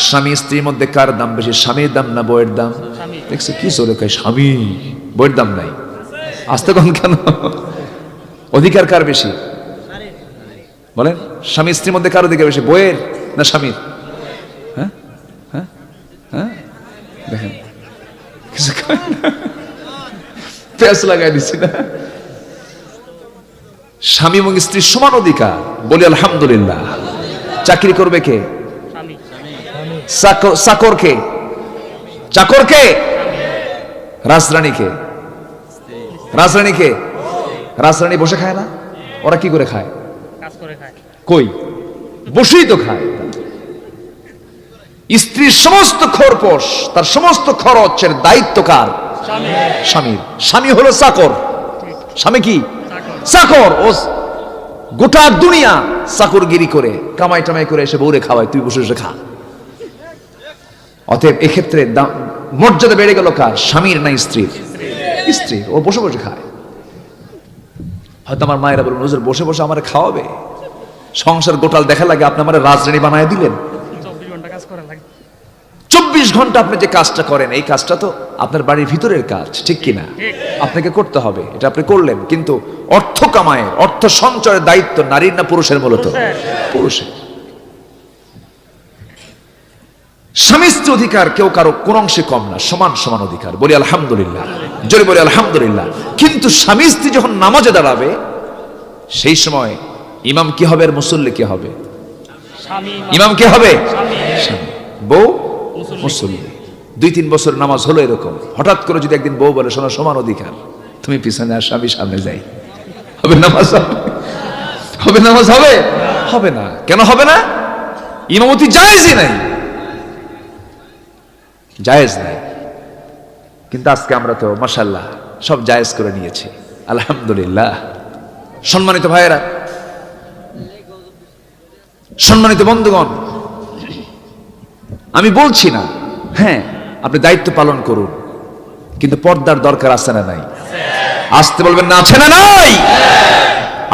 স্বামী স্ত্রীর মধ্যে কার দাম বেশি, স্বামীর দাম না বউয়ের দাম? দেখছো কি চলে কয় স্বামী, বউয়ের দাম নাই। আসতে কোন কেন? অধিকার কার বেশি বলেন? স্বামী স্ত্রীর মধ্যে কার অধিকার বেশি, বউয়ের না স্বামীর? হ্যাঁ হ্যাঁ হ্যাঁ, দেখেন কিছু পেঁচ লাগাই দিছি না। স্বামী এবং স্ত্রীর সমান অধিকার, বলি আলহামদুলিল্লাহ। চাকরি করবে কে? চাকর কে? চাকর কে? রাজরানী কে? রাজরানী কে? রাজরানী বসে খায় না? ওরা কি করে খায়? কই, বসেই তো খায়। স্ত্রীর সমস্ত খরপোশ, তার সমস্ত খরচের দায়িত্ব কার? স্বামীর। স্বামী হলো চাকর। স্বামী কি? চাকর। ও গোটা দুনিয়া চাকরগিরি করে কামাই টামাই করে এসে বউরে খাওয়ায়, তুই বসে বসে খা। অতএব এক্ষেত্রে মর্যাদা বেড়ে গেল কার? স্বামীর না স্ত্রীর? স্ত্রীর। ও বসে বসে খায়। হয়তো আমার মায়েরা বলুন, হুজুর বসে বসে আমার খাওয়াবে? সংসার গোটাল দেখা লাগে, আপনি আমার রাজরানী বানায় দিলেন। 24 ঘন্টা আপনি যে কাজটা করেন, এই কাজটা তো আপনার বাড়ির ভিতরের কাজ, ঠিক কিনা? আপনাকে করতে হবে, এটা আপনি করলেন। কিন্তু অর্থ কামায়ের, অর্থ সঞ্চয়ের দায়িত্ব নারীর না পুরুষের? মূলত পুরুষের। স্বামী স্ত্রী অধিকার কেউ কারো কোন অংশে কম না, সমান সমান অধিকার, বলি আলহামদুলিল্লাহ। জোরে বলি আলহামদুলিল্লাহ। কিন্তু স্বামী স্ত্রী যখন নামাজে দাঁড়াবে, সেই সময় ইমাম কি হবে আর মুসল্লি কি হবে? ইমাম কি হবে? বউ মুসল্লি। 2-3 বছর নামাজ হলো এরকম, হঠাৎ করে যদি একদিন বউ বলে, শোনো সমান অধিকার, তুমি পিছনে আর স্বামী সামনে যাই, হবে নামাজ? হবে নামাজ? হবে? হবে না। কেন হবে না? ইমামতি জায়েজই নাই, জায়েজ নাই। কিন্তু আজকে আমরা তো মাশাআল্লাহ সব জায়েজ করে নিয়েছি, আলহামদুলিল্লাহ। সম্মানিত ভাইয়েরা, সম্মানিত বন্ধুগণ, আমি বলছি না, হ্যাঁ আপনি দায়িত্ব পালন করুন, কিন্তু পর্দার দরকার আছে না নাই? আসতে বলবেন না, আছে না নাই?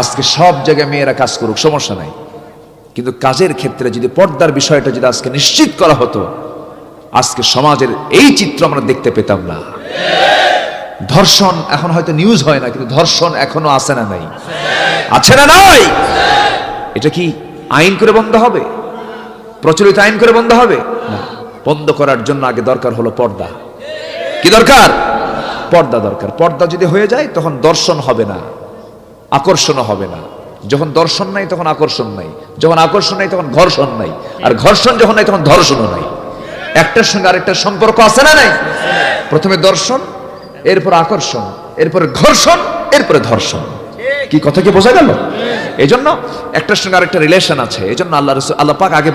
আজকে সব জায়গায় মেয়েরা কাজ করুক, সমস্যা নাই। কিন্তু কাজের ক্ষেত্রে যদি পর্দার বিষয়টা যদি আজকে নিশ্চিত করা হতো, আজকে সমাজের এই চিত্র আমরা দেখতে পেতাম না। ধর্ষণ এখন হয়তো নিউজ হয় না, কিন্তু ধর্ষণ এখনো আছে না নাই? আছে না নাই? এটা কি আইন করে বন্ধ হবে? প্রচলিত আইন করে বন্ধ হবে না। বন্ধ করার জন্য আগে দরকার হলো পর্দা। কি দরকার? পর্দা দরকার। পর্দা যদি হয়ে যায়, তখন দর্শন হবে না, আকর্ষণও হবে না। যখন দর্শন নাই তখন আকর্ষণ নাই, যখন আকর্ষণ নাই তখন ঘর্ষণ নাই, আর ঘর্ষণ যখন নাই তখন ধর্ষণও নাই। একটার সঙ্গে আরেকটার সম্পর্ক আছে না নাই? প্রথমে দর্শন, এরপর আকর্ষণ, এরপরে ঘর্ষণ, এরপরে ধর্ষণ। কি কথা কি বোঝা গেল? এই জন্য একটার সঙ্গে আরেকটা রিলেশন আছে। এই জন্য আল্লাহ পাক আগে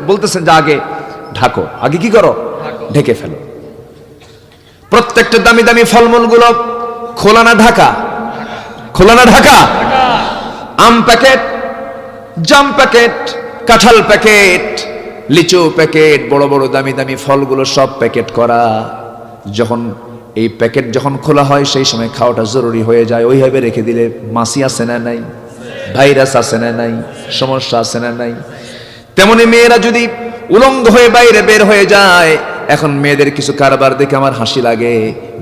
বলতেছেন যে আগে ঢাকো, আগে কি করো? ঢেকে ফেলো। প্রত্যেকটা দামি দামি ফলমূল গুলো খোলা না ঢাকা? খোলা না ঢাকা? আম প্যাকেট, জাম প্যাকেট, কাঁঠাল প্যাকেট, লিচু প্যাকেট, বড় বড় দামি দামি ফলগুলো সব প্যাকেট করা। যখন এই প্যাকেট যখন খোলা হয়, সেই সময় খাওয়াটা জরুরি হয়ে যায়। ওইভাবে রেখে দিলে মাছি আছে না নাই? ভাইরাস আছে না নাই? সমস্যা আছে না নাই? তেমনি মেয়েরা যদি উলঙ্গ হয়ে বাইরে বের হয়ে যায়, এখন মেয়েদের কিছু কারবার দেখে আমার হাসি লাগে।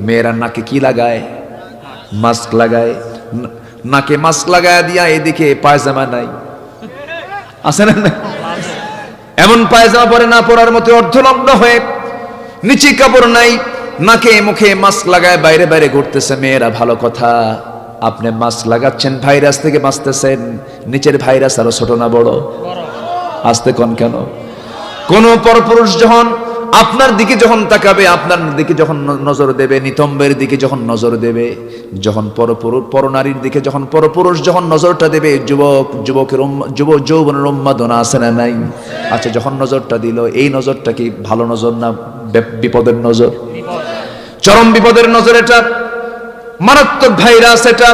মেয়েরা নাকে কি লাগায়? মাস্ক লাগায়। নাকে মাস্ক লাগায় দিয়া এদিকে পায়জামা নাই, আছে না নাই? এমন পায়জামা পরে না পরার মতো অর্ধনগ্ন হয়ে, নিচে কাপড় নাই, নাকে মুখে মাস্ক লাগায় বাইরে বাইরে ঘুরতেছে মেয়েরা। ভালো কথা, আপনি মাস্ক লাগাচ্ছেন, ভাইরাস থেকে বাঁচতেছেন। নিচের ভাইরাস আরো ছোট না বড়? আসতে কোন কেন? কোন পরপুরুষ যখন আপনার দিকে যখন তাকাবে, আপনার দিকে যখন নজর দেবে, নিতম্বের দিকে যখন নজর দেবে, যখন পরনারীর দিকে যখন পরপুরুষ যখন নজরটা দেবে, যৌবনের উন্মাদনা আছে না নাই? আচ্ছা, যখন নজরটা দিল, এই নজরটা কি ভালো নজর না বিপদের নজর? চরম বিপদের নজর এটা, মারাত্মক ভাইরাস এটা।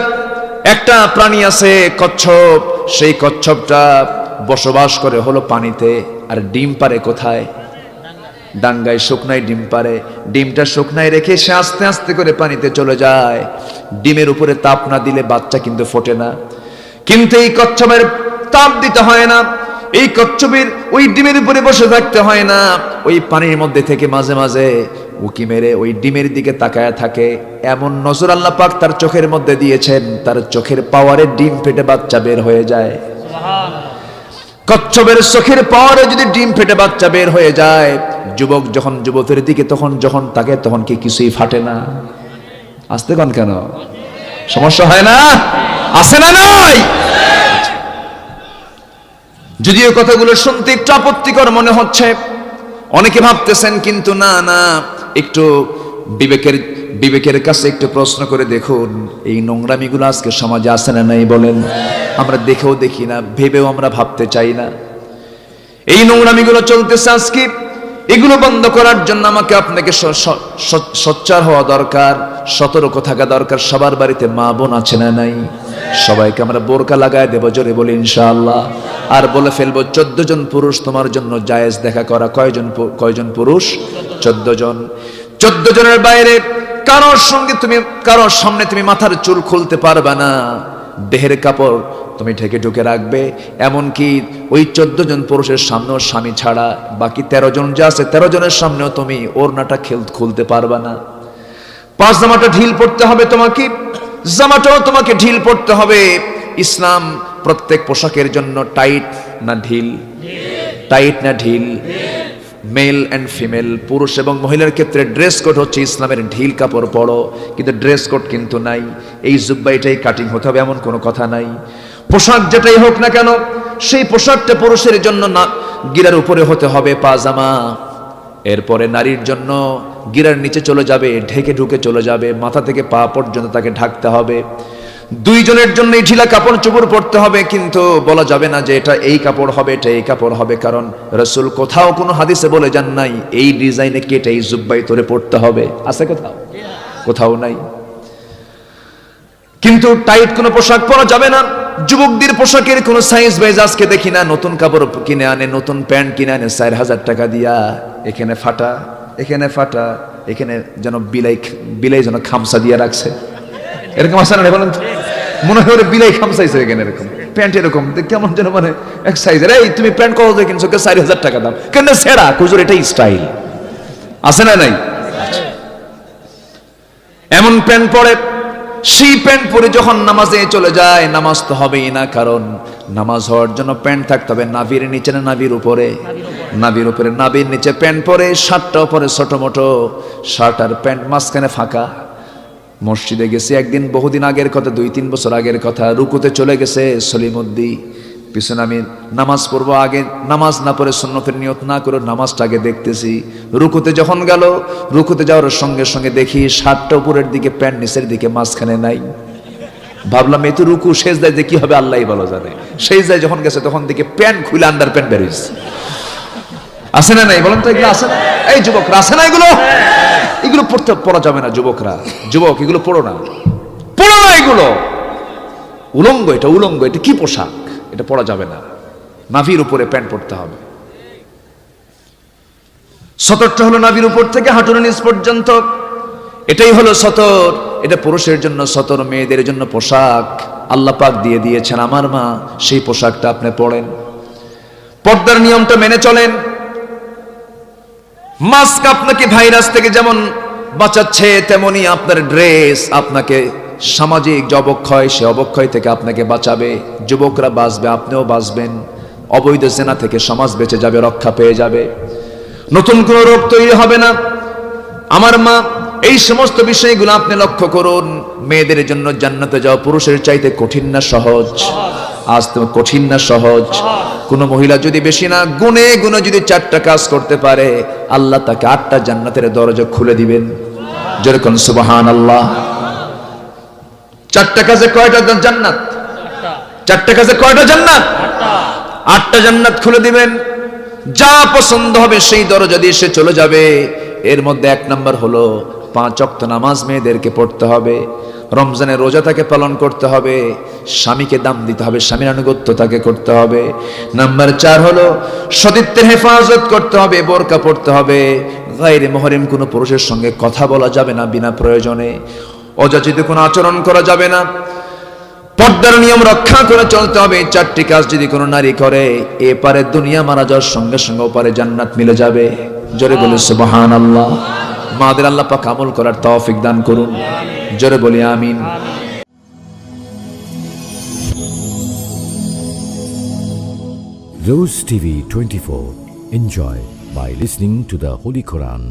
একটা প্রাণী আছে কচ্ছপ, সেই কচ্ছপটা বসবাস করে হলো পানিতে, আর ডিম পারে কোথায়? ডাঙ্গায়, শুকনায় ডিম পারে। ডিমটা শুকনায় রেখে সে আস্তে আস্তে করে পানিতে চলে যায়। ডিমের উপরে তাপ না দিলে বাচ্চা কিন্তু ফোটে না। কিন্তু এই কচ্ছপের তাপ দিতে হয় না, এই কচ্ছপের ওই ডিমের উপরে বসে থাকতে হয় না। ওই পানির মধ্যে থেকে মাঝে মাঝে উকি মেরে ওই ডিমের দিকে তাকায় থাকে। এমন নজর আল্লাহ পাক তার চোখের মধ্যে দিয়েছেন, তার চোখের পাওয়ারে ডিম ফেটে বাচ্চা বের হয়ে যায়। কচ্ছপের চোখের পাওয়ারে যদি ডিম ফেটে বাচ্চা বের হয়ে যায়, যুবক যখন যুবকের দিকে যখন তাকে তখন কি কিছুই ফাটে না? আসতে কোন কেন সমস্যা হয় না? আছে না নাই? যদিও কথাগুলো শুনতে একটু আপত্তিকর মনে হচ্ছে, অনেকে ভাবতেছেন, কিন্তু না না, একটু বিবেকের কাছে একটু প্রশ্ন করে দেখুন, এই নোংরামিগুলো আজকে সমাজে আছে না নাই বলেন? আমরা দেখেও দেখি না, ভেবেও আমরা ভাবতে চাই না। এই নোংরামিগুলো চলতেছে আজকে। এগুলো বন্ধ করার জন্য আমাকে আপনাকে সোচ্চার হওয়া দরকার, সতর্ক থাকা দরকার। সবার বাড়িতে মা বোন আছে না নাই? সবাইকে আমরা বোরকা লাগায় দেবো, জোরে বলি ইনশাআল্লাহ। আর বলে ফেলবো 14 জন পুরুষ তোমার জন্য জায়েজ দেখা করা। কয়জন পুরুষ? 14 জন। 14 জনের বাইরে কারোর সামনে তুমি মাথার চুল খুলতে পারবে না, দেহের কাপড় তুমি ঢেকে ঢুকে রাখবে। এমনকি ওই 14 জন পুরুষের সামনেও স্বামী ছাড়া বাকি 13 জন যা আছে 13 জনের সামনেও তুমি ওড়নাটা খুলতে পারবে না। জামাটা ঢিল পড়তে হবে তোমাকে, জামাটাও তোমাকে ঢিল পড়তে হবে। ইসলাম প্রত্যেক পোশাকের জন্য টাইট না ঢিল? টাইট না ঢিল? মেল এন্ড ফিমেল, পুরুষ এবং মহিলার ক্ষেত্রে ড্রেস কোড হচ্ছে ইসলামের ঢিল কাপড় পরো, কিন্তু ড্রেস কোড কিন্তু নাই। এই জুব্বা এটাই কাটিং হতে হবে এমন কোনো কথা নাই। পোশাক যেটাই হোক না কেন, সেই পোশাকটা পুরুষের জন্য না গিরার উপরে হতে হবে পাজামা, এরপরে নারীর জন্য গিরার নিচে চলে যাবে, ঢেকে ঢুকে চলে যাবে, মাথা থেকে পা পর্যন্ত তাকে ঢাকতে হবে। 2 জনের জন্য এই ঢিলা কাপড় চোপড় পরতে হবে, কিন্তু বলা যাবে না যে এটা এই কাপড় হবে, এটা এই কাপড় হবে, কারণ রাসূল কোথাও কোনো হাদিসে বলে যান নাই এই ডিজাইনে কেটে এই জুব্বাই তোরে পড়তে হবে। আছে কোথাও? কোথাও নাই। কিন্তু টাইট কোনো পোশাক পরা যাবে না। যুবকদের পোশাকের কোনো সাইজ বাইজ আজকে দেখি না, নতুন কাপড় কিনে আনে, নতুন প্যান্ট কিনে আনে 4000 টাকা দিয়া, এখানে ফাটা, এখানে ফাটা, এখানে যেন বিলাই যেন খামসা দিয়ে রাখছে, এরকম আছে না? বলেন তো, মনে হয় ওরা বিলাই খামসাইছে এখানে, এরকম প্যান্ট এরকম কেমন যেন মানে এক সাইজের। এই তুমি প্যান্ট কত দিয়ে কিনছো? 4000 টাকা দাম। কেন সেরা কুজুর, এটাই স্টাইল। আছে না নাই? এমন প্যান্ট পরে, সেই প্যান্ট পরে যখন নামাজে চলে যায়, নামাজ তো হবেই না, কারণ নামাজ হওয়ার জন্য প্যান্ট থাকতে হবে নাভির নিচে না নাভির উপরে? নাভির উপরে। নাভির নিচে প্যান্ট পরে, শার্টটা পরে ছোট মোটো শার্ট আর প্যান্ট, মাঝখানে ফাঁকা। মসজিদে গেছি একদিন, বহুদিন আগের কথা, 2-3 বছর আগের কথা, রুকুতে চলে গেছে সলিমুদ্দি, পিছনে আমি নামাজ পড়বো, আগে নামাজ না পড়ে সুন্নতের নিয়ত না করে নামাজটা আগে দেখতেছি। রুকুতে যখন গেল, রুকুতে যাওয়ার সঙ্গে সঙ্গে দেখি শার্টটা উপরের দিকে, প্যান্ট নিচের দিকে, মাঝখানে নাই। ভাবলাম এই তো রুকু, সেজদায় যে কি হবে আল্লাহই ভালো জানে। সেজদায় যখন গেছে তখন দিকে প্যান্ট খুলে আন্ডার প্যান্ট বেরিয়েছে। আছে না নাই বলেন তো? এগুলো আছে না? এই যুবকরা, আছে না এগুলো? এগুলো পড়া যাবে না যুবকরা। যুবক, এগুলো পড়ো না, পড়ো না এগুলো। উলঙ্গ, এটা উলঙ্গ, এটা কি পোশাক? এটা পড়া যাবে না। নাভির উপরে প্যান্ট পরতে হবে। সতরটা হলো নাভির উপর থেকে হাঁটুর নিচ পর্যন্ত, এটাই হলো সতর। এটা পুরুষের জন্য সতর, মেয়েদের জন্য পোশাক আল্লাহ পাক দিয়ে দিয়েছেন। আমার মা, সেই পোশাকটা আপনি পরেন, পর্দার নিয়মটা মেনে চলেন। মাস্ক আপনাকে ভাইরাস থেকে যেমন বাঁচাচ্ছে, তেমনি আপনার ড্রেস আপনাকে সামাজিক যে অবক্ষয়, সে অবক্ষয় থেকে আপনাকে বাঁচাবে। যুবকরা বাঁচবে, আপনিও বাঁচবেন। অবৈধ জেনা থেকে সমাজ বেঁচে যাবে, রক্ষা পেয়ে যাবে, নতুন কোনো রোগ তৈরি হবে না। আমার মা, এই সমস্ত বিষয়গুলো আপনি লক্ষ্য করুন। মেয়েদের জন্য জান্নাতে যাওয়া পুরুষের চাইতে কঠিন না সহজ? আজ তো কঠিন না সহজ? কোন মহিলা যদি বেশি না গুনে গুনে যদি 4টা কাজ করতে পারে, আল্লাহ তাকে 8টা জান্নাতের দরজা খুলে দিবেন। যেরকম সুবহানাল্লাহ। 4টা কাজে কয়টা জান্নাত? 4টা কাজে কয়টা জান্নাত? 8টা জান্নাত খুলে দিবেন। যা পছন্দ হবে সেই দরজা দিয়ে সে চলে যাবে। এর মধ্যে 1 নাম্বার হলো 5 ওয়াক্ত নামাজ মেয়েদেরকে পড়তে হবে, রমজানের রোজা তাকে পালন করতে হবে, স্বামীকে দাম দিতে হবে, স্বামীর আনুগত্য তাকে করতে হবে। নাম্বার 4 হলো সতীত্বের হেফাজত করতে হবে, বোরকা পড়তে হবে। গায়রে মুহরিম কোনো পুরুষের সঙ্গে কথা বলা যাবে না বিনা প্রয়োজনে, অযাচিত কোনো আচরণ করা যাবে না, পর্দার নিয়ম রক্ষা করে চলতে হবে। 4টি কাজ যদি কোনো নারী করে, এপারে দুনিয়া মারা যাওয়ার সঙ্গে সঙ্গে ওপারে জান্নাত মিলে যাবে। জোরে বলে সুবহানাল্লাহ। মাদের আল্লাহ পাক আমল করার তৌফিক দান করুন, জোরে বলি আমিন। Rose TV 24. Enjoy by listening to the Holy Quran.